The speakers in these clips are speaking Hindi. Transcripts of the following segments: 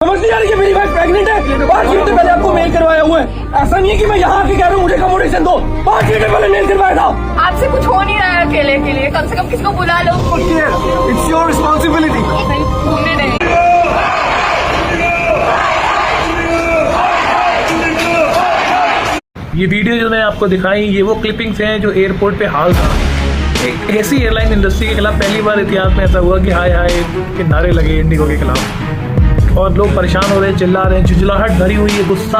समझ नहीं आ रही है मेरी वाइफ प्रेग्नेंट है। 5 घंटे पहले आपको मेल करवाया हुआ है। ऐसा नहीं है कि मैं यहाँ आके कह रहा हूँ मुझे अकोमोडेशन दो। 5 घंटे पहले मेल करवाया था। आपसे कुछ हो नहीं रहा है अकेले के लिए, कम से कम किसको बुला लो। It's your responsibility. घूमने नहीं। ये वीडियो जो मैंने आपको दिखाई ये वो क्लिपिंग्स हैं जो एयरपोर्ट पे हाल था। एक ऐसी एयरलाइन इंडस्ट्री के खिलाफ पहली बार इतिहास में ऐसा हुआ कि हाय हाय के नारे लगे इंडिगो के खिलाफ और लोग परेशान हो रहे हैं, चिल्ला रहे हैं, झुंझलाहट भरी हुई है, गुस्सा।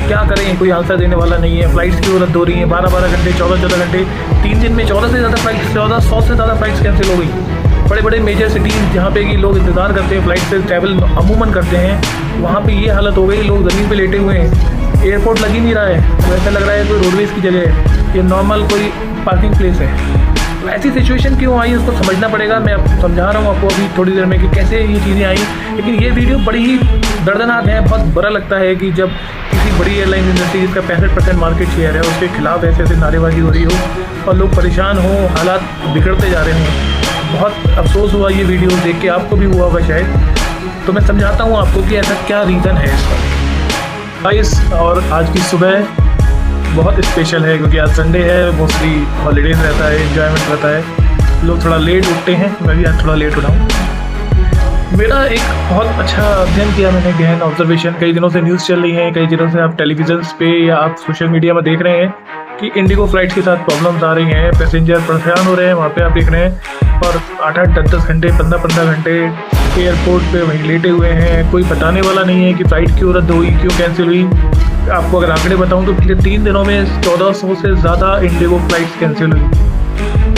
क्या करें, कोई आंसर देने वाला नहीं है। फ्लाइट्स की रद्द हो रही है 12-12 घंटे, 14-14 घंटे, 3 दिन में 14 से ज़्यादा फ्लाइट्स, 100 से ज़्यादा फ्लाइट्स कैंसिल हो गई। बड़े बड़े मेजर सिटीज़ जहाँ पे कि लोग इंतज़ार करते हैं, फ्लाइट से ट्रैवल अमूमन करते हैं, वहाँ पे ये हालत हो गई, लोग ज़मीन पे लेटे हुए हैं। एयरपोर्ट लग ही नहीं रहा है, तो ऐसा लग रहा है कोई रोडवेज़ की जगह है, ये नॉर्मल कोई पार्किंग प्लेस है। तो ऐसी सिचुएशन क्यों आई उसको समझना पड़ेगा। मैं समझा रहा हूँ आपको अभी थोड़ी देर में कि कैसे ये चीज़ें आई। लेकिन ये वीडियो बड़ी ही दर्दनाक है। बहुत बुरा लगता है कि जब किसी बड़ी एयरलाइन इंडस्ट्री जिसका 65% मार्केट शेयर है उसके खिलाफ ऐसे ऐसे नारेबाजी हो रही हो और लोग परेशान हों, हालात बिगड़ते जा रहे हों। बहुत अफसोस हुआ ये वीडियो देख के, आपको भी हुआ होगा शायद। तो मैं समझाता हूँ आपको कि ऐसा क्या रीज़न है इसका। गाइस, और आज की सुबह बहुत स्पेशल है क्योंकि आज संडे है, मोस्टली हॉलीडेज रहता है, एंजॉयमेंट रहता है, लोग थोड़ा लेट उठते हैं। मैं भी आज थोड़ा लेट उठा हूँ। मेरा एक बहुत अच्छा अध्ययन किया मैंने, गहन ऑब्जर्वेशन। कई दिनों से न्यूज़ चल रही है, कई दिनों से आप टेलीविज़न पे या आप सोशल मीडिया में देख रहे हैं कि इंडिगो फ्लाइट के साथ प्रॉब्लम्स आ रही हैं, पैसेंजर परेशान हो रहे हैं। वहाँ पे आप देख रहे हैं और 8-8, 10-10 घंटे, 15-15 घंटे एयरपोर्ट पे वहीं लेटे हुए हैं। कोई बताने वाला नहीं है कि फ़्लाइट क्यों रद्द हुई, क्यों कैंसिल हुई। आपको अगर आंकड़े बताऊं तो पिछले 3 दिनों में 1400 से ज़्यादा इंडिगो फ्लाइट्स कैंसिल हुई।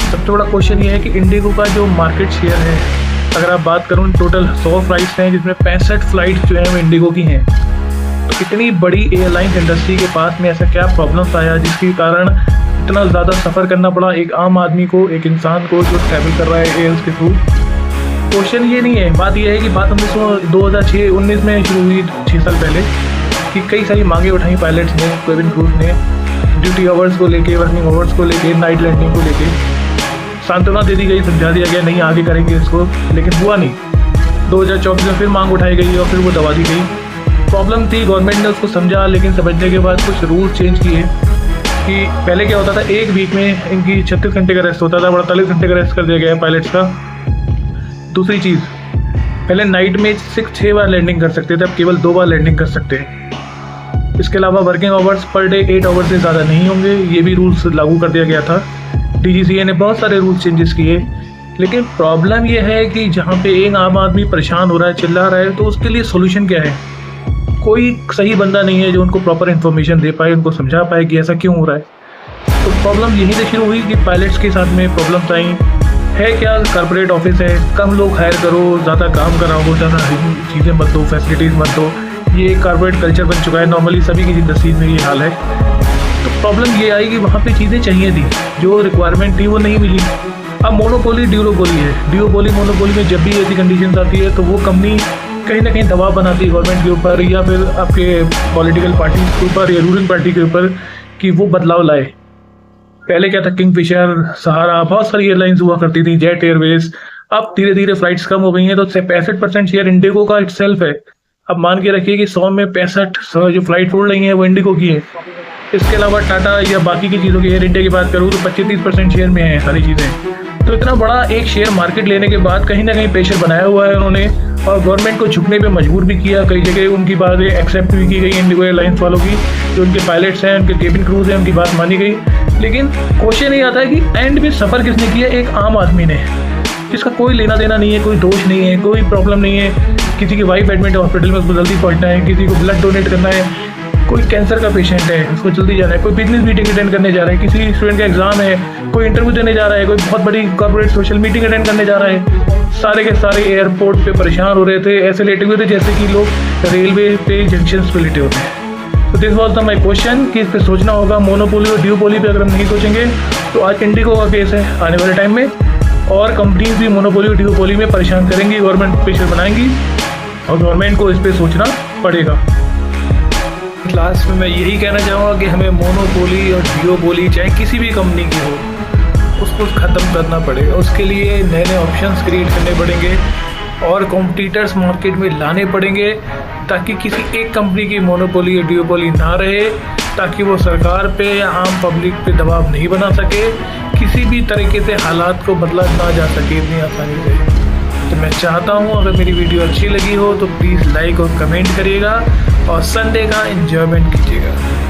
सबसे बड़ा क्वेश्चन ये है कि इंडिगो का जो मार्केट शेयर है, अगर आप बात करूं टोटल 100 फ्लाइट्स हैं जिसमें 65 फ्लाइट्स जो हैं वो इंडिगो की हैं। तो इतनी बड़ी एयरलाइन इंडस्ट्री के पास में ऐसा क्या प्रॉब्लम्स आया जिसके कारण इतना ज़्यादा सफ़र करना पड़ा एक आम आदमी को, एक इंसान को जो ट्रैवल कर रहा है एयर्स के थ्रू। क्वेश्चन ये नहीं है, बात यह है कि बात 2019 में शुरू हुई, 6 साल पहले, कि कई सारी मांगे उठाई पायलट्स ने, केबिन क्रूज ने, ड्यूटी आवर्स को लेके, वर्किंग आवर्स को लेके, नाइट लैंडिंग को लेके। सांत्वना दे दी गई, समझा दिया गया नहीं आगे करेंगे इसको, लेकिन हुआ नहीं। 2024 में फिर मांग उठाई गई और फिर वो दबा दी गई। प्रॉब्लम थी, गवर्नमेंट ने उसको समझा, लेकिन समझने के बाद कुछ रूल्स चेंज किए कि पहले क्या होता था, एक वीक में इनकी 36 घंटे का रेस्ट होता था, 48 घंटे का रेस्ट कर दिया गया है पायलट्स का। दूसरी चीज़, पहले नाइट में 6 बार लैंडिंग कर सकते थे, अब केवल 2 बार लैंडिंग कर सकते हैं। इसके अलावा working hours per day 8 hours से ज़्यादा नहीं होंगे, ये भी रूल्स लागू कर दिया गया था। DGCA ने बहुत सारे रूल्स चेंजेस किए। लेकिन प्रॉब्लम ये है कि जहाँ पे एक आम आदमी परेशान हो रहा है, चिल्ला रहा है, तो उसके लिए सोल्यूशन क्या है? कोई सही बंदा नहीं है जो उनको प्रॉपर इन्फॉर्मेशन दे पाए, उनको समझा पाए कि ऐसा क्यों हो रहा है। तो प्रॉब्लम यहीं से शुरू हुई कि पायलट्स के साथ में प्रॉब्लम्स आई। है क्या, कॉर्पोरेट ऑफिस है, कम लोग हायर करो, ज़्यादा काम कराओ, ज़्यादा चीज़ें मत दो, फैसिलिटीज़ मत दो। ये कॉर्पोरेट कल्चर बन चुका है, नॉर्मली सभी की इंडस्ट्रीज में ये हाल है। तो प्रॉब्लम ये आई कि वहाँ पे चीज़ें चाहिए थी, जो रिक्वायरमेंट थी वो नहीं मिली। अब मोनोपोली ड्यूओपोली है। ड्यूओपोली मोनोपोली में जब भी ऐसी कंडीशन आती है तो वो कंपनी कहीं ना कहीं दबाव बनाती है गवर्नमेंट के ऊपर या फिर आपके पॉलिटिकल पार्टी के ऊपर या रूलिंग पार्टी के ऊपर कि वो बदलाव लाए। पहले क्या था, किंगफिशर, सहारा, बहुत सारी एयरलाइंस हुआ करती थी, जेट एयरवेज। अब धीरे धीरे फ्लाइट्स कम हो गई हैं, तो 65% शेयर इंडिगो का इटसेल्फ है। अब मान के रखिए कि 100 में 65 जो फ्लाइट उड़ रही हैं वो इंडिगो की है। इसके अलावा टाटा या बाकी की चीज़ों की, एयर इंडिया की बात करूँ तो 25-30% शेयर में है सारी चीज़ें। तो इतना बड़ा एक शेयर मार्केट लेने के बाद कहीं ना कहीं प्रेशर बनाया हुआ है उन्होंने और गवर्नमेंट को झुकने पे मजबूर भी किया। कई जगह उनकी बातें एक्सेप्ट भी की गई इंडिगो एयरलाइंस वालों की, जो उनके पायलट्स हैं, उनके केबिन क्रूज हैं, उनकी बात मानी गई। लेकिन क्वेश्चन ये आता है कि एंड में सफ़र किसने किया? एक आम आदमी ने, जिसका कोई लेना देना नहीं है, कोई दोष नहीं है, कोई प्रॉब्लम नहीं है। किसी की वाइफ एडमिट है हॉस्पिटल में, उसको जल्दी पहुंचना है, किसी को ब्लड डोनेट करना है, कोई कैंसर का पेशेंट है उसको जल्दी जाना है, कोई बिजनेस मीटिंग अटेंड करने जा रहा है, किसी स्टूडेंट का एग्जाम है, कोई इंटरव्यू देने जा रहा है, कोई बहुत बड़ी कॉर्पोरेट सोशल मीटिंग अटेंड करने जा रहा है। सारे के सारे एयरपोर्ट पे परेशान हो रहे थे, ऐसे लेटे हुए थे जैसे कि लोग रेलवे पे जंक्शन पे लेटे होते हैं। तो this was the my question कि इस पर सोचना होगा। मोनोपोली और ड्यूओपोली पे अगर हम नहीं सोचेंगे तो आज इंडिगो का केस है, आने वाले टाइम में और कंपनीज भी मोनोपोली और ड्यूओपोली में परेशान करेंगी, गवर्नमेंट प्रेशर बनाएंगी और गवर्नमेंट को इस पर सोचना पड़ेगा। लास्ट में मैं यही कहना चाहूँगा कि हमें मोनोपोली और ड्यूओपोली चाहे किसी भी कंपनी की हो, उसको ख़त्म करना पड़ेगा। उसके लिए नए नए ऑप्शंस क्रिएट करने पड़ेंगे। और कॉम्पिटिटर्स मार्केट में लाने पड़ेंगे ताकि किसी एक कंपनी की मोनोपोली या ड्यूओपोली ना रहे, ताकि वो सरकार पे या आम पब्लिक पे दबाव नहीं बना सके, किसी भी तरीके से हालात को बदला ना जा सके इतनी आसानी से। तो मैं चाहता हूँ अगर मेरी वीडियो अच्छी लगी हो तो प्लीज़ लाइक और कमेंट करिएगा और संडे का एंजॉयमेंट कीजिएगा।